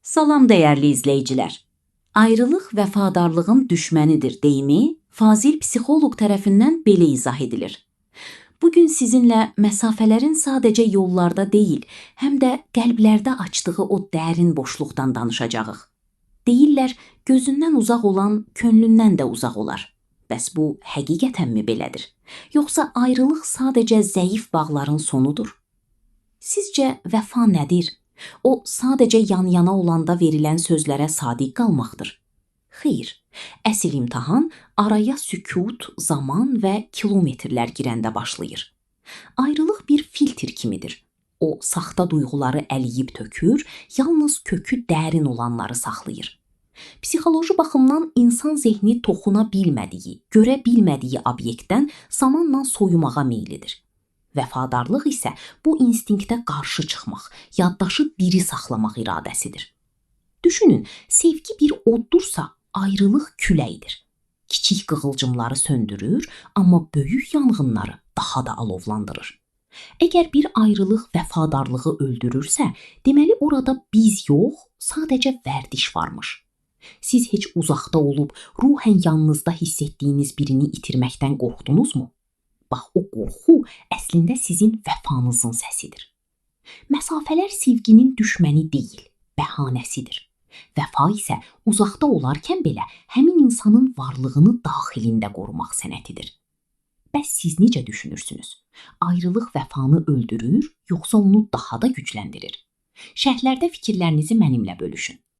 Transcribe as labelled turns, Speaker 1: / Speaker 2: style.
Speaker 1: Salam dəyərli izləyicilər. Ayrılıq vəfadarlığın düşmənidir deyimi Fazil psixoloq tərəfindən belə izah edilir. Bugün sizinlə məsafələrin sadəcə yollarda deyil, həm də qəlblərdə açdığı o dərin boşluqdan danışacağıq. Deyirlər, gözündən uzaq olan könlündən də uzaq olar. Bəs bu həqiqətənmi belədir? Yoxsa ayrılıq sadəcə zəif bağların sonudur? Sizcə vəfa nədir? O sadəcə yan-yana olanda verilən sözlərə sadiq qalmaqdır. Xeyr, əsl imtahan araya sükut, zaman və kilometrlər girəndə başlayır. Ayrılıq bir filtr kimidir. O, saxta duyğuları əliyib tökür, yalnız kökü dərin olanları saxlayır. Psixoloji baxımdan insan zehni toxuna bilmədiyi, görə bilmədiyi obyektdən zamanla soyumağa meyillidir. Vəfadarlıq isə bu instinktə qarşı çıxmaq, yaddaşı diri saxlamaq iradəsidir. Düşünün, sevgi bir oddursa, ayrılıq küləkdir. Kiçik qığılcımları söndürür, amma böyük yanğınları daha da alovlandırır. Əgər bir ayrılıq vəfadarlığı öldürürsə, deməli orada biz yox, sadəcə vərdiş varmış. Siz heç uzaqda olub, ruhən yanınızda hiss etdiyiniz birini itirməkdən qorxdunuzmu? Bax, o qorxu əslində sizin vəfanızın səsidir. Məsafələr sevginin düşməni deyil, bəhanəsidir. Vəfa isə uzaqda olarkən belə həmin insanın varlığını daxilində qorumaq sənətidir. Bəs siz necə düşünürsünüz? Ayrılıq vəfanı öldürür, yoxsa onu daha da gücləndirir? Şərhlərdə fikirlərinizi mənimlə bölüşün.